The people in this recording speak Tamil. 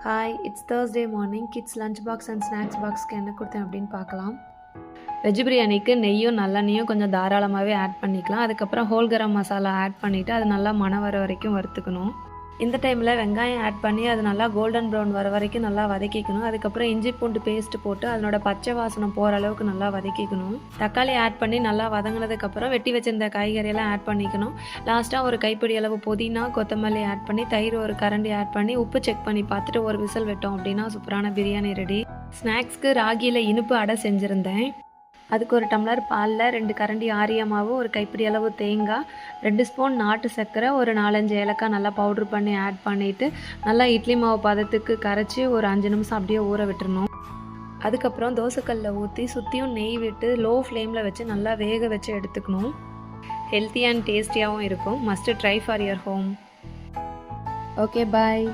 Hi, it's Thursday morning. Kids lunch box and snacks பாக்ஸ்க்கு என்ன கொடுத்தேன் அப்படின்னு பார்க்கலாம். வெஜ் பிரியாணிக்கு நெய்யும் நல்லெண்ணையும் கொஞ்சம் தாராளமாகவே ஆட் பண்ணிக்கலாம். அதுக்கப்புறம் ஹோல் கரம் மசாலா ஆட் பண்ணிவிட்டு அது நல்லா மணம் வர வரைக்கும் வறுத்துக்கணும். இந்த டைமில் வெங்காயம் ஆட் பண்ணி அது நல்லா கோல்டன் ப்ரௌன் வர வரைக்கும் நல்லா வதக்கிக்கணும். அதுக்கப்புறம் இஞ்சி பூண்டு பேஸ்ட் போட்டு அதனோட பச்சை வாசனம் போகிற அளவுக்கு நல்லா வதக்கிக்கணும். தக்காளி ஆட் பண்ணி நல்லா வதங்கினதுக்கப்புறம் வெட்டி வச்சிருந்த காய்கறியெல்லாம் ஆட் பண்ணிக்கணும். லாஸ்ட்டாக ஒரு கைப்பிடி அளவு புதினா கொத்தமல்லி ஆட் பண்ணி தயிர் ஒரு கரண்டி ஆட் பண்ணி உப்பு செக் பண்ணி பார்த்துட்டு ஒரு விசில் விட்டோம் அப்படின்னா சூப்பரான பிரியாணி ரெடி. ஸ்நாக்ஸ்க்கு ராகியில் இனிப்பு அடை செஞ்சுருந்தேன். அதுக்கு ஒரு டம்ளர் பாலில் 2 கரண்டி ஆரிய மாவு, ஒரு கைப்பிடி அளவு தேங்காய், 2 ஸ்பூன் நாட்டு சர்க்கரை, ஒரு 4-5 ஏலக்காய் நல்லா பவுட்ரு பண்ணி ஆட் பண்ணிவிட்டு நல்லா இட்லி மாவு பதத்துக்கு கரைச்சி ஒரு 5 நிமிஷம் அப்படியே ஊற விட்டுறணும். அதுக்கப்புறம் தோசைக்கல்லில் ஊற்றி சுற்றியும் நெய் விட்டு லோ ஃப்ளேமில் வச்சு நல்லா வேக வச்சு எடுத்துக்கணும். ஹெல்த்தி அண்ட் டேஸ்டியாகவும் இருக்கும். Must try for your home. Okay, bye.